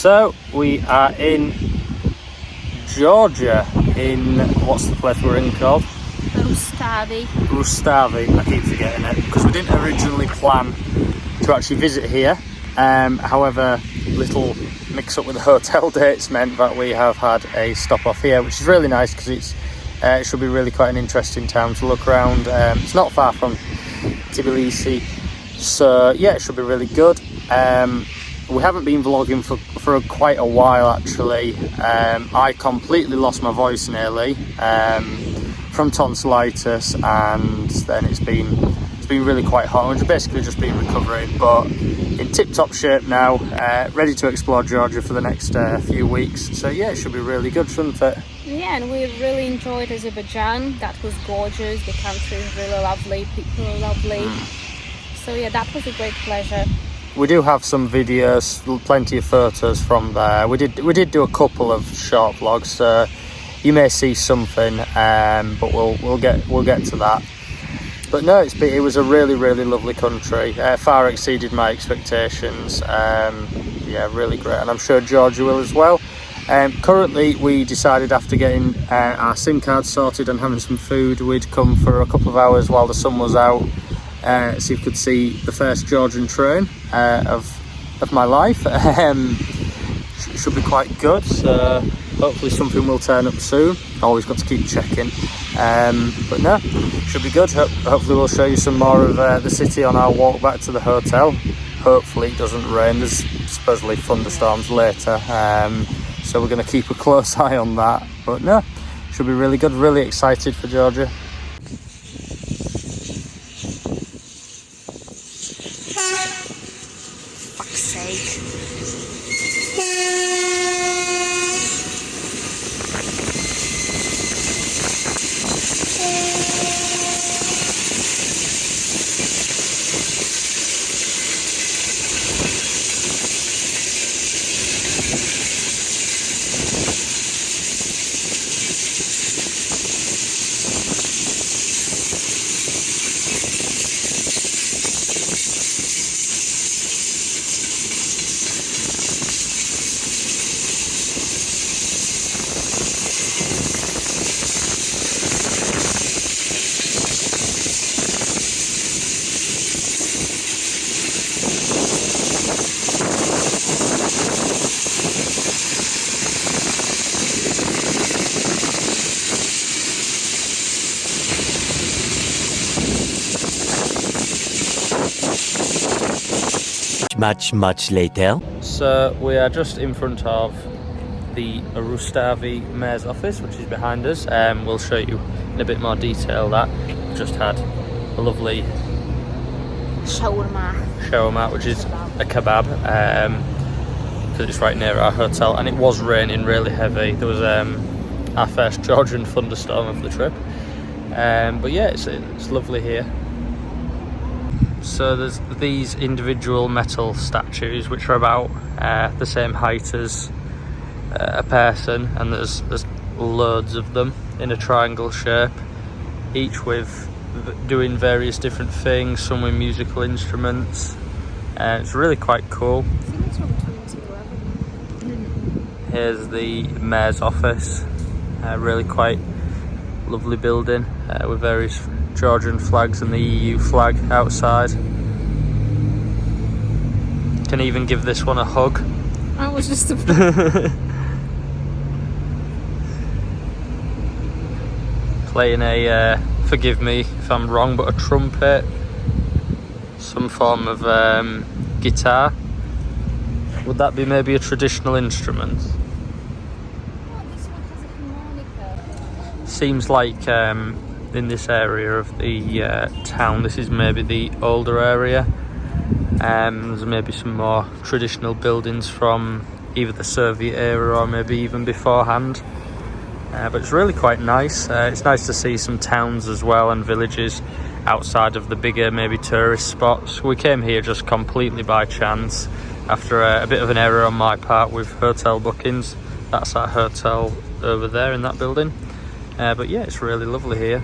So we are in Georgia, in what's the place we're in called? Rustavi. I keep forgetting it because we didn't originally plan to actually visit here. However, little mix up with the hotel dates meant that we have had a stop off here, which is really nice because it should be really quite an interesting town to look around. It's not far from Tbilisi, so yeah, it should be really good. We haven't been vlogging for quite a while actually. I completely lost my voice nearly from tonsillitis, and then it's been really quite hot. I've basically just been recovering, but in tip-top shape now, ready to explore Georgia for the next few weeks. So yeah, it should be really good, shouldn't it? Yeah, and we really enjoyed Azerbaijan. That was gorgeous. The country is really lovely, people are lovely. So yeah, that was a great pleasure. We do have some videos, plenty of photos from there. We did do a couple of short vlogs, so you may see something, but we'll get to that. But no, it was a really lovely country. Far exceeded my expectations. Yeah, really great, and I'm sure Georgia will as well. Currently, we decided after getting our SIM card sorted and having some food, we'd come for a couple of hours while the sun was out. So you could see the first Georgian train of my life. Should be quite good, so hopefully something will turn up soon. Always got to keep checking, but no, should be good. Hopefully we'll show you some more of the city on our walk back to the hotel. Hopefully it doesn't rain. There's supposedly thunderstorms later, so we're going to keep a close eye on that. But no, should be really good. Really excited for Georgia. Much later. So we are just in front of the Rustavi Mayor's office, which is behind us. We'll show you in a bit more detail that. We've just had a lovely shawarma, which is a kebab, because it's right near our hotel, and it was raining really heavy. There was our first Georgian thunderstorm of the trip, but yeah, it's lovely here. So there's these individual metal statues which are about the same height as a person, and there's loads of them in a triangle shape, each with doing various different things, some with musical instruments. It's really quite cool. Here's the mayor's office, really quite lovely building with various Georgian flags and the EU flag outside. Can even give this one a hug. I was just playing a forgive me if I'm wrong, but a trumpet, some form of guitar. Would that be maybe a traditional instrument? Oh, this one has a harmonica. Seems like in this area of the town, this is maybe the older area. There's maybe some more traditional buildings from either the Soviet era or maybe even beforehand. But it's really quite nice. It's nice to see some towns as well and villages outside of the bigger maybe tourist spots. We came here just completely by chance after a bit of an error on my part with hotel bookings. That's our hotel over there in that building. But yeah, it's really lovely here.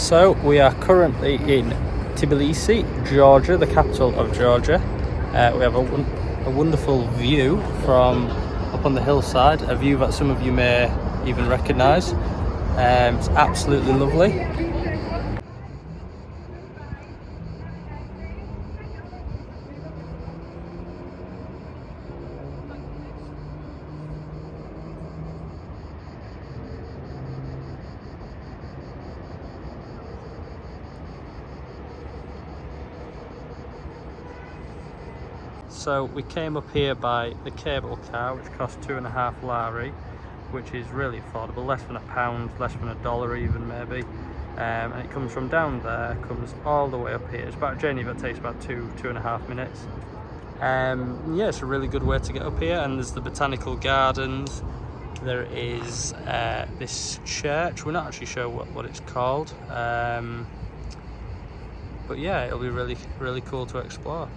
So we are currently in Tbilisi, Georgia, the capital of Georgia. We have a wonderful view from up on the hillside, a view that some of you may even recognise. It's absolutely lovely. So we came up here by the cable car, which cost 2.5 lari, which is really affordable, less than £1, less than $1 even maybe. And it comes from down there, comes all the way up here. It's about a journey that takes about 2.5 minutes. Yeah, it's a really good way to get up here. And there's the botanical gardens. There is this church. We're not actually sure what it's called, but yeah, it'll be really cool to explore.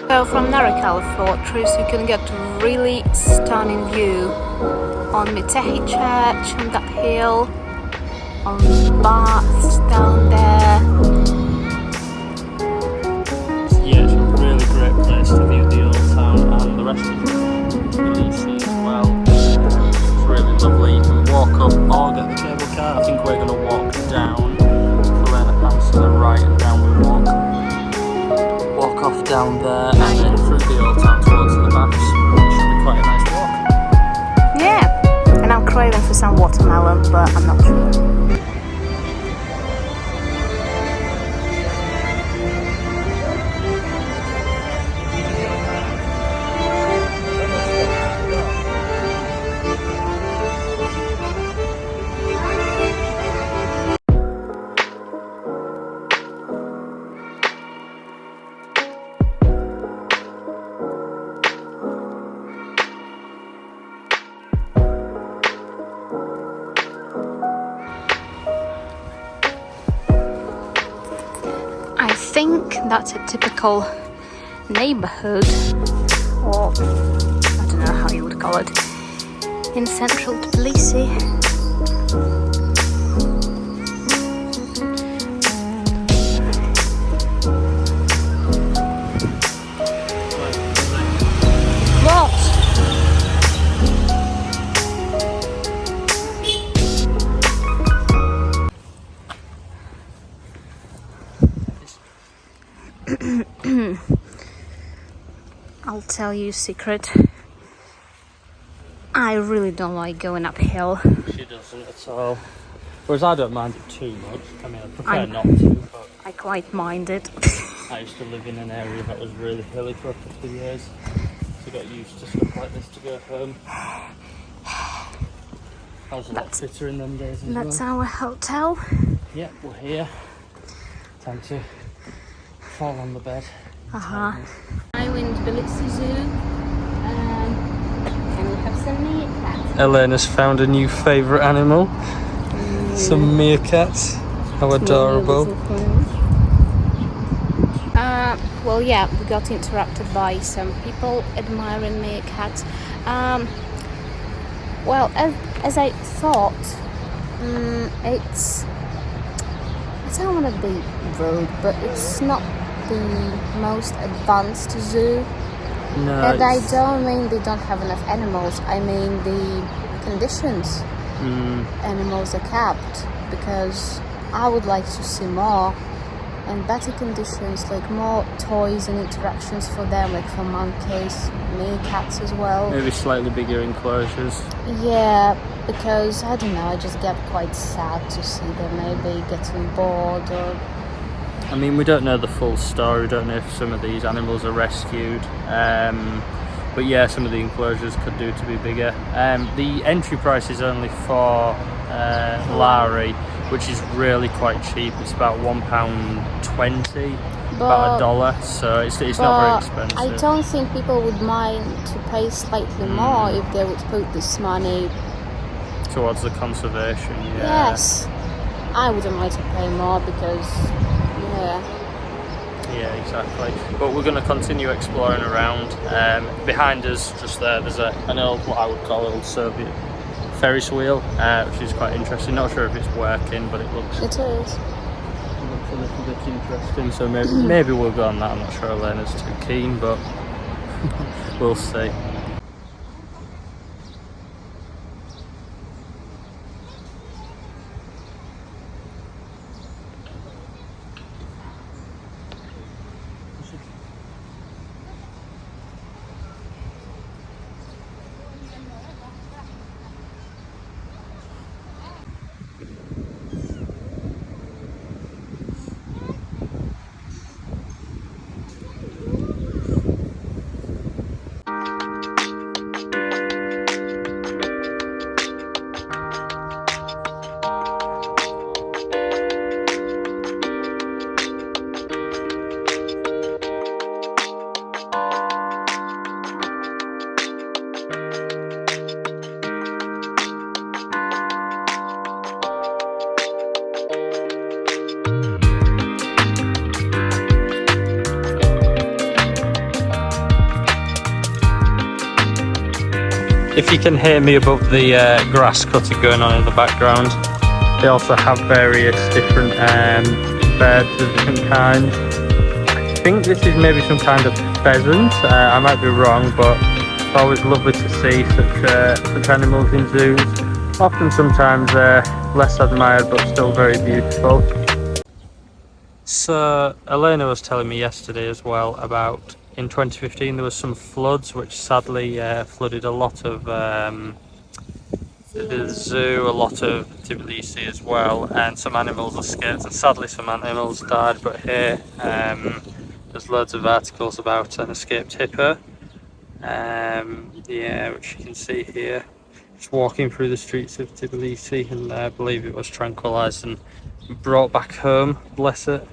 So from Narakal Fortress you can get a really stunning view on Mitehi Church, on that hill, on the baths down there. Yeah, it's a really great place to view the old town and the rest of Tbilisi as well. It's really lovely. You can walk up or get the cable car. I think we're going to walk down Kalena Pass to the right, and down we walk off down there and then through the old town towards the baths. It should be quite a nice walk. Yeah, and I'm craving for some watermelon, but I'm not sure. I think that's a typical neighborhood, or I don't know how you would call it, in central Tbilisi. I'll tell you a secret. I really don't like going uphill. She doesn't at all. Whereas I don't mind it too much. I mean, I prefer not to, but I quite mind it. I used to live in an area that was really hilly for a couple of years, so I got used to stuff like this to go home. I was a lot fitter in them days as well. That's our hotel. Yep, we're here. Time to fall on the bed. I'm in Tbilisi Zoo, and we have some meerkats. Elena's found a new favourite animal. Some meerkats. How adorable. Well, yeah, we got interrupted by some people admiring meerkats. Well, as I thought, it's, I don't want to be rude, but it's not the most advanced zoo. No, And I don't mean they don't have enough animals, I mean the conditions animals are kept, because I would like to see more and better conditions, like more toys and interactions for them, like for monkeys, meerkats as well. maybe slightly bigger enclosures. Yeah, because I don't know, I just get quite sad to see them maybe getting bored, or I mean, we don't know the full story. We don't know if some of these animals are rescued. But yeah, some of the enclosures could do to be bigger. The entry price is only 4 lari, which is really quite cheap. It's about £1.20, about $1, so it's not very expensive. I don't think people would mind to pay slightly more if they would put this money towards the conservation. Yeah. Yes, I wouldn't mind to pay more because Yeah, exactly. But we're going to continue exploring around. Behind us, just there, there's an old, what I would call old Soviet Ferris wheel, which is quite interesting. Not sure if it's working, but it looks. It is. Looks a little bit interesting. So maybe we'll go on that. I'm not sure Elena's too keen, but we'll see. If you can hear me above the grass cutting going on in the background, they also have various different birds of different kinds. I think this is maybe some kind of pheasant, I might be wrong, but it's always lovely to see such animals in zoos. Often sometimes less admired but still very beautiful. So Elena was telling me yesterday as well about in 2015 there was some floods which sadly flooded a lot of the zoo, a lot of Tbilisi as well, and some animals escaped, and sadly some animals died. But here there's loads of articles about an escaped hippo, yeah, which you can see here, just walking through the streets of Tbilisi, and I believe it was tranquilized and brought back home, bless it.